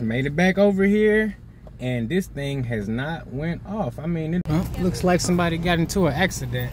Made it back over here, and this thing has not went off. I mean, it looks like somebody got into an accident.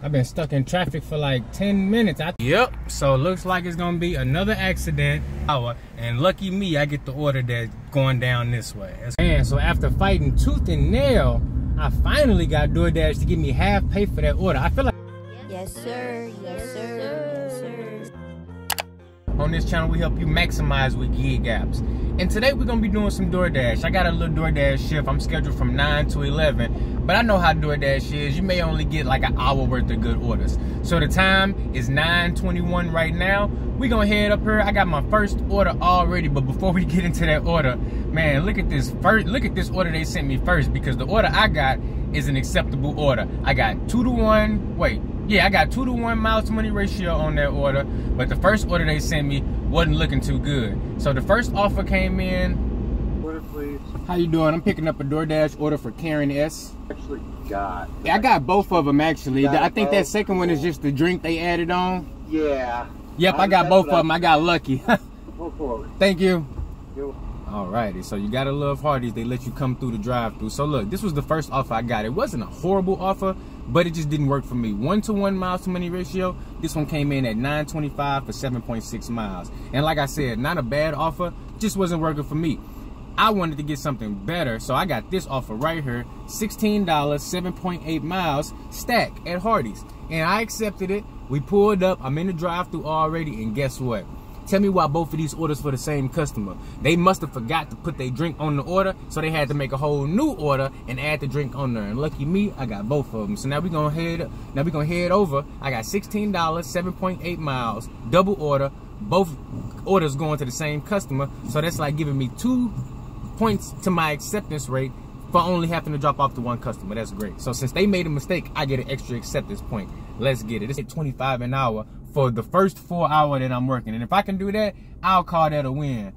I've been stuck in traffic for like 10 minutes. Yep, so it looks like it's gonna be another accident. And lucky me, I get the order that's going down this way. And so after fighting tooth and nail, I finally got DoorDash to give me half pay for that order. I feel like yes sir, yes sir, yes sir. On this channel, we help you maximize with gig apps. And today we're gonna be doing some DoorDash. I got a little DoorDash shift. I'm scheduled from 9 to 11, but I know how DoorDash is. You may only get like an hour worth of good orders. So the time is 9:21 right now. We gonna head up here. I got my first order already, but before we get into that order, man, look at this order they sent me first, because the order I got is an acceptable order. I got 2 to 1. I got 2 to 1 miles to money ratio on that order, but the first order they sent me wasn't looking too good. So the first offer came in. Order, please. How you doing? I'm picking up a DoorDash order for Karen S. Actually got. I got both of them actually. I think that second one is just the drink they added on. Yeah. Yep, I got both of them. I got lucky. Go forward. Thank you. You're Alrighty, so you gotta love Hardee's. They let you come through the drive-thru. So look, this was the first offer I got. It wasn't a horrible offer, but it just didn't work for me. 1 to 1 miles to money ratio. This one came in at 9.25 for 7.6 miles. And like I said, not a bad offer, just wasn't working for me. I wanted to get something better, so I got this offer right here, $16, 7.8 miles, stack at Hardee's. And I accepted it. We pulled up, I'm in the drive-thru already, and guess what? Tell me why both of these orders for the same customer. They must have forgot to put their drink on the order, so they had to make a whole new order and add the drink on there. And lucky me, I got both of them. So now we're gonna head over. I got $16, 7.8 miles, double order. Both orders going to the same customer, so that's like giving me 2 points to my acceptance rate for only having to drop off to one customer. That's great. So since they made a mistake, I get an extra acceptance point. Let's get it. It's at 25 an hour for the first 4 hours that I'm working. And if I can do that, I'll call that a win.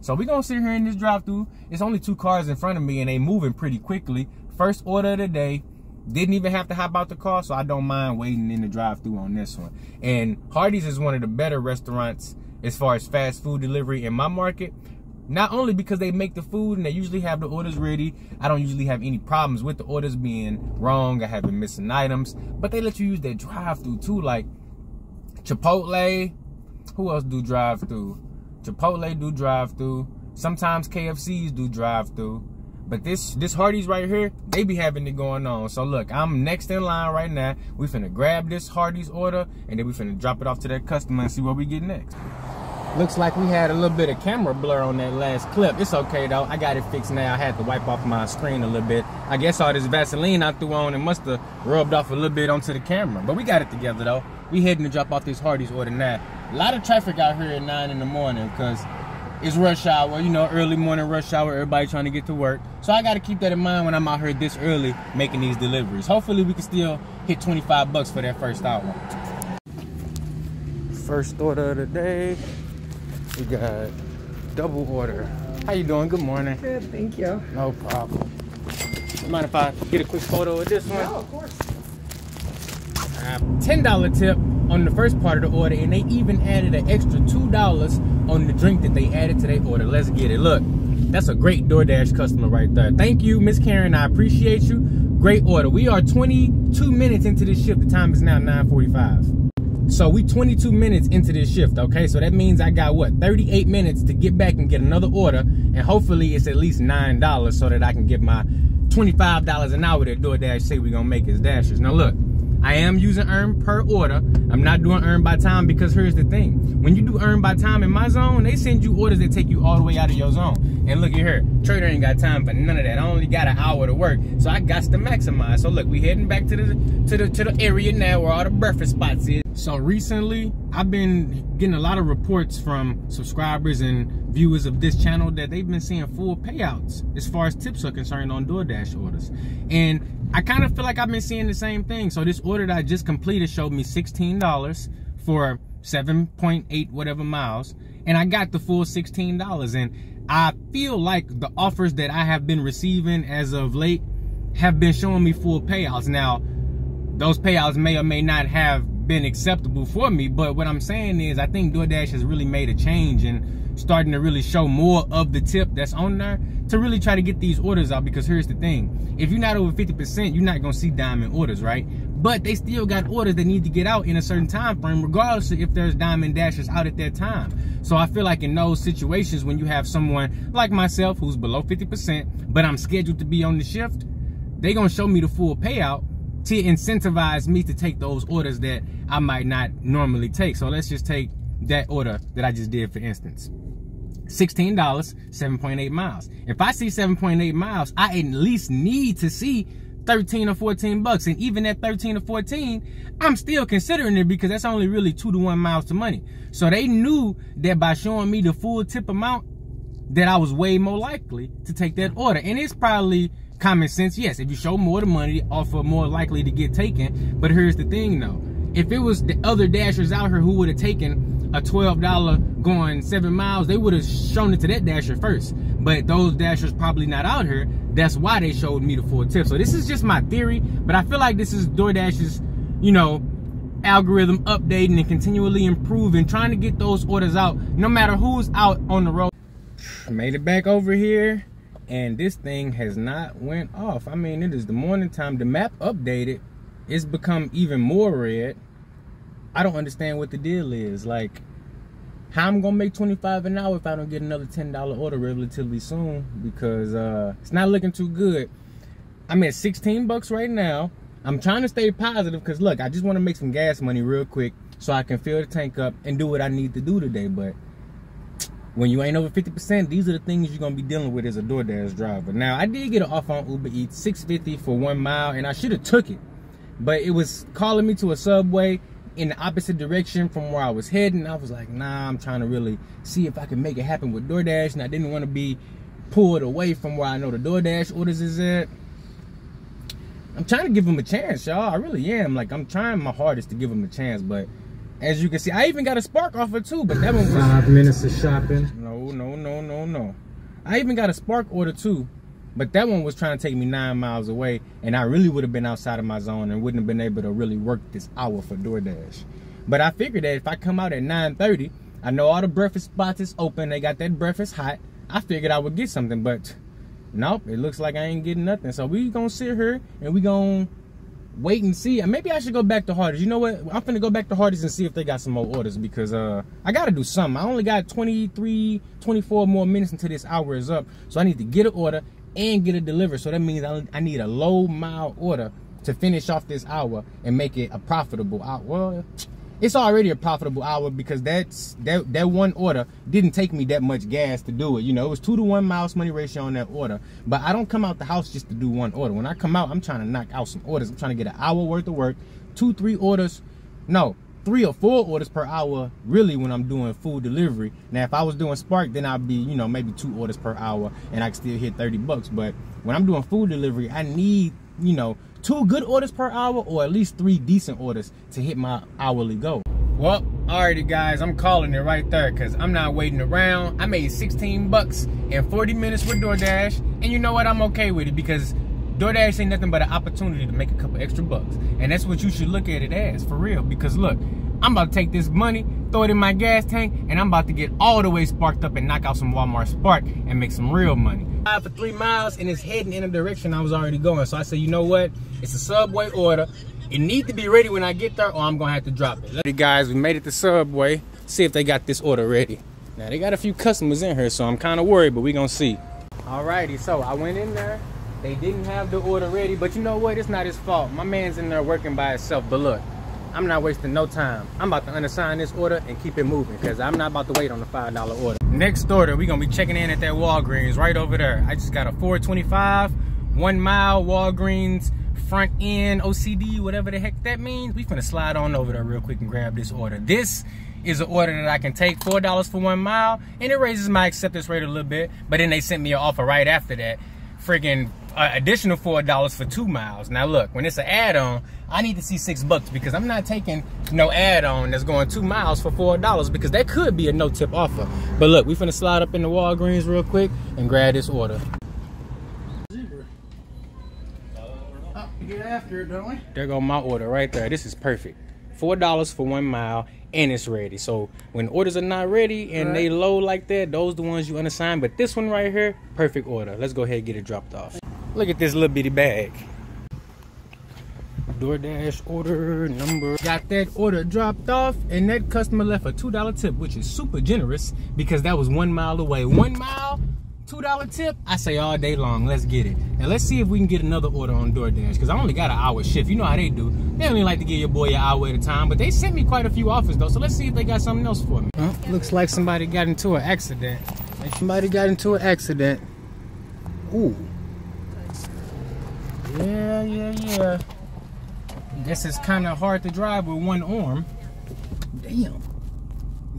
So we're gonna sit here in this drive-thru. It's only 2 cars in front of me and they moving pretty quickly. First order of the day. Didn't even have to hop out the car, so I don't mind waiting in the drive-thru on this one. And Hardee's is one of the better restaurants as far as fast food delivery in my market. Not only because they make the food and they usually have the orders ready. I don't usually have any problems with the orders being wrong. I haven't missing items. But they let you use that drive-thru too, like Chipotle. Who else do drive-thru? Chipotle do drive-thru. Sometimes KFCs do drive-thru. But this Hardee's right here, they be having it going on. So look, I'm next in line right now. We finna grab this Hardee's order and then we finna drop it off to that customer and see what we get next. Looks like we had a little bit of camera blur on that last clip. It's okay though, I got it fixed now. I had to wipe off my screen a little bit. I guess all this Vaseline I threw on, it must have rubbed off a little bit onto the camera. But we got it together though. We heading to drop off this Hardee's order now. A lot of traffic out here at 9 in the morning because it's rush hour, you know, early morning rush hour, everybody trying to get to work. So I gotta keep that in mind when I'm out here this early making these deliveries. Hopefully we can still hit 25 bucks for that first hour. First order of the day. We got double order. How you doing? Good morning. Good, thank you. No problem. Mind if I get a quick photo of this one? No, of course. $10 tip on the first part of the order, and they even added an extra $2 on the drink that they added to their order. Let's get it. Look, that's a great DoorDash customer right there. Thank you, Miss Karen. I appreciate you. Great order. We are 22 minutes into this shift. The time is now 9:45. So we 22 minutes into this shift, okay? So that means I got, what, 38 minutes to get back and get another order, and hopefully it's at least $9 so that I can get my $25 an hour that DoorDash say we're gonna make as Dashers. Now look, I am using earn per order. I'm not doing earn by time because here's the thing. When you do earn by time in my zone, they send you orders that take you all the way out of your zone. And look at here, Trader ain't got time for none of that. I only got an hour to work, so I got to maximize. So look, we heading back to the area now where all the breakfast spots is. So recently, I've been getting a lot of reports from subscribers and viewers of this channel that they've been seeing full payouts as far as tips are concerned on DoorDash orders. And I kind of feel like I've been seeing the same thing. So this order that I just completed showed me $16 for 7.8 whatever miles. And I got the full $16. And I feel like the offers that I have been receiving as of late have been showing me full payouts. Now, those payouts may or may not have been acceptable for me, but what I'm saying is I think DoorDash has really made a change in starting to really show more of the tip that's on there to really try to get these orders out. Because here's the thing, if you're not over 50%, you're not gonna see diamond orders, right? But they still got orders that need to get out in a certain time frame, regardless of if there's diamond dashers out at that time. So I feel like in those situations, when you have someone like myself who's below 50%, but I'm scheduled to be on the shift, they gonna show me the full payout to incentivize me to take those orders that I might not normally take. So let's just take that order that I just did, for instance. $16, 7.8 miles. If I see 7.8 miles, I at least need to see 13 or 14 bucks. And even at 13 or 14, I'm still considering it because that's only really 2 to 1 miles to money. So they knew that by showing me the full tip amount, that I was way more likely to take that order. And it's probably common sense. Yes, if you show more the money, offer more likely to get taken. But here's the thing though. If it was the other dashers out here who would have taken a $12 going 7 miles, they would have shown it to that dasher first. But those dashers probably not out here. That's why they showed me the full tip. So this is just my theory, but I feel like this is DoorDash's, you know, algorithm updating and continually improving, trying to get those orders out no matter who's out on the road. Made it back over here, and this thing has not went off. I mean, it is the morning time. The map updated. It's become even more red. I don't understand what the deal is. Like, how I'm gonna make 25 an hour if I don't get another $10 order relatively soon, because it's not looking too good. I'm at 16 bucks right now. I'm trying to stay positive because look, I just want to make some gas money real quick so I can fill the tank up and do what I need to do today. But when you ain't over 50%, these are the things you're gonna be dealing with as a DoorDash driver. Now, I did get an offer on Uber Eats, $6.50 for 1 mile, and I should have took it, but it was calling me to a Subway in the opposite direction from where I was heading. I was like, nah, I'm trying to really see if I can make it happen with DoorDash, and I didn't want to be pulled away from where I know the DoorDash orders is at. I'm trying to give them a chance, y'all. I really am. Like, I'm trying my hardest to give them a chance, but as you can see, I even got a Spark offer too, but that one was 5 minutes of shopping. No. I even got a Spark order too, but that one was trying to take me 9 miles away, and I really would have been outside of my zone and wouldn't have been able to really work this hour for DoorDash. But I figured that if I come out at 9:30, I know all the breakfast spots is open. They got that breakfast hot. I figured I would get something, but nope, it looks like I ain't getting nothing. So we gonna sit here and we gonna wait and see. And maybe I should go back to Hardee's. You know what? I'm finna go back to Hardee's and see if they got some more orders, because I gotta do something. I only got 23, 24 more minutes until this hour is up. So I need to get an order and get it delivered. So that means I need a low mile order to finish off this hour and make it a profitable hour. Well, it's already a profitable hour because that one order didn't take me that much gas to do it. You know, it was 2 to 1 miles money ratio on that order. But I don't come out the house just to do one order. When I come out, I'm trying to knock out some orders. I'm trying to get an hour worth of work, 2, 3 orders. No, 3 or 4 orders per hour, really, when I'm doing food delivery. Now, if I was doing Spark, then I'd be, you know, maybe 2 orders per hour and I could still hit 30 bucks. But when I'm doing food delivery, I need, you know, 2 good orders per hour or at least 3 decent orders to hit my hourly goal. Well, alrighty guys, I'm calling it right there because I'm not waiting around. I made 16 bucks in 40 minutes with DoorDash, and you know what? I'm okay with it because DoorDash ain't nothing but an opportunity to make a couple extra bucks. And that's what you should look at it as, for real. Because look, I'm about to take this money, throw it in my gas tank, and I'm about to get all the way sparked up and knock out some Walmart Spark and make some real money. For 3 miles, and it's heading in a direction I was already going. So I said, you know what? It's a Subway order. It needs to be ready when I get there, or I'm gonna have to drop it. Hey guys, we made it to Subway. See if they got this order ready. Now they got a few customers in here, so I'm kind of worried, but we gonna see. Alrighty, so I went in there. They didn't have the order ready, but you know what? It's not his fault. My man's in there working by himself. But look, I'm not wasting no time. I'm about to unassign this order and keep it moving because I'm not about to wait on the $5 order. Next order, we're gonna be checking in at that Walgreens right over there. I just got a 425, 1 mile Walgreens front end OCD, whatever the heck that means. We finna slide on over there real quick and grab this order. This is an order that I can take, $4 for 1 mile, and it raises my acceptance rate a little bit. But then they sent me an offer right after that, friggin' additional $4 for 2 miles. Now look, when it's an add-on, I need to see 6 bucks because I'm not taking no add-on that's going 2 miles for $4 because that could be a no-tip offer. But look, we finna slide up in the Walgreens real quick and grab this order. Get after it, don't we? There go my order right there. This is perfect. $4 for 1 mile, and it's ready. So when orders are not ready and they low like that, those are the ones you unassign. But this one right here, perfect order. Let's go ahead and get it dropped off. Look at this little bitty bag. Doordash order number. Got that order dropped off, and that customer left a $2 tip, which is super generous because that was 1 mile away. 1 mile, $2 tip, I say all day long. Let's get it. Now let's see if we can get another order on DoorDash, because I only got an hour shift. You know how they do. They only like to give your boy an hour at a time, but they sent me quite a few offers though, so let's see if they got something else for me. Looks like somebody got into an accident. Ooh. Yeah. Guess it's kind of hard to drive with one arm. Damn.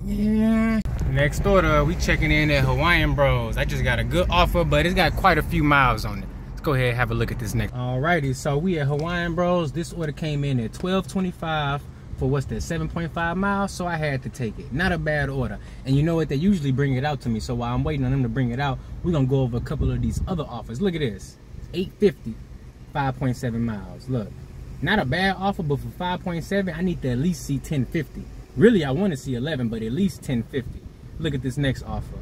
Yeah. Next order, we checking in at Hawaiian Bros. I just got a good offer, but it's got quite a few miles on it. Let's go ahead and have a look at this next. Alrighty, so we at Hawaiian Bros. This order came in at $12.25 for what's that, 7.5 miles, so I had to take it. Not a bad order. And you know what, they usually bring it out to me, so while I'm waiting on them to bring it out, we're gonna go over a couple of these other offers. Look at this, $8.50, 5.7 miles. Look, not a bad offer, but for 5.7, I need to at least see 10.50. Really, I want to see 11, but at least 10.50. Look at this next offer.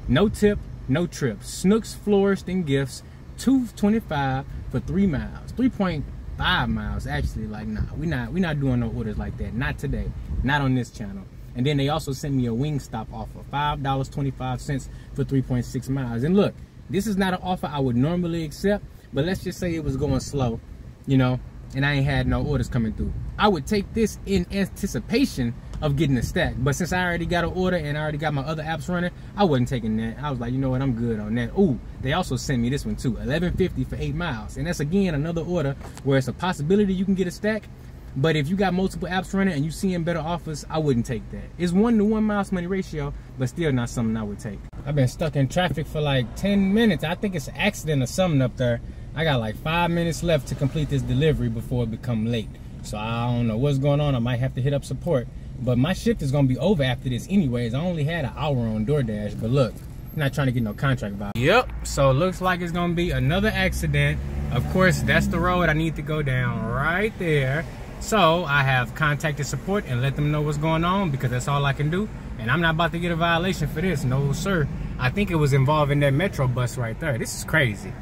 No tip, no trip. Snooks, Florist, and Gifts, $2.25 for 3 miles. 3.5 miles, actually. Like, nah, we not doing no orders like that. Not today. Not on this channel. And then they also sent me a Wingstop offer, $5.25 for 3.6 miles. And look, this is not an offer I would normally accept, but let's just say it was going slow, you know, and I ain't had no orders coming through. I would take this in anticipation of getting a stack, but since I already got an order and I already got my other apps running, I wasn't taking that. I was like, you know what, I'm good on that. Ooh, they also sent me this one too, $11.50 for 8 miles, and that's again another order where it's a possibility you can get a stack, but if you got multiple apps running and you seeing better offers, I wouldn't take that. It's 1 to 1 miles to money ratio, but still not something I would take. I've been stuck in traffic for like 10 minutes. I think it's an accident or something up there. I got like 5 minutes left to complete this delivery before it become late. So I don't know what's going on. I might have to hit up support. But my shift is gonna be over after this anyways. I only had an hour on DoorDash, but look, I'm not trying to get no contract value. Yep, so it looks like it's gonna be another accident. Of course, that's the road I need to go down right there. So I have contacted support and let them know what's going on, because that's all I can do. And I'm not about to get a violation for this, no sir. I think it was involving that Metro bus right there. This is crazy.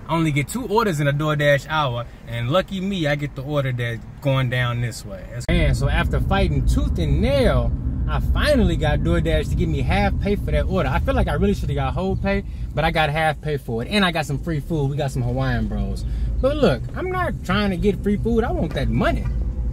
I only get 2 orders in a DoorDash hour, and lucky me, I get the order that's going down this way. Man, so after fighting tooth and nail, I finally got DoorDash to give me half pay for that order. I feel like I really should have got whole pay, but I got half pay for it, and I got some free food. We got some Hawaiian Bros. But look, I'm not trying to get free food. I want that money.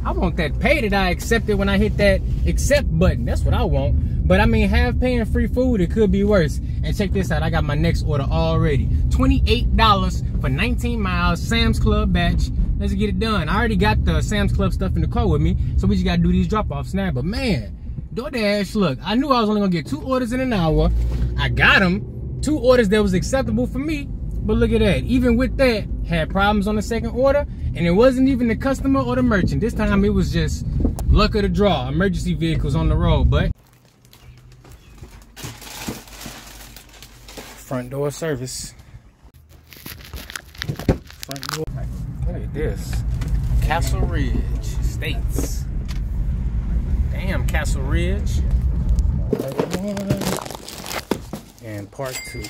I want that pay that I accepted when I hit that accept button. That's what I want. But I mean, half paying free food, it could be worse. And check this out, I got my next order already. $28 for 19 miles, Sam's Club batch. Let's get it done. I already got the Sam's Club stuff in the car with me, so we just gotta do these drop-offs now. But man, DoorDash, look, I knew I was only gonna get 2 orders in an hour. I got them, 2 orders that was acceptable for me. But look at that, even with that, had problems on the second order, and it wasn't even the customer or the merchant. This time it was just luck of the draw, emergency vehicles on the road. But front door service. Front door. Look at this. Castle Ridge States. Damn, Castle Ridge. Part 1 and part 2.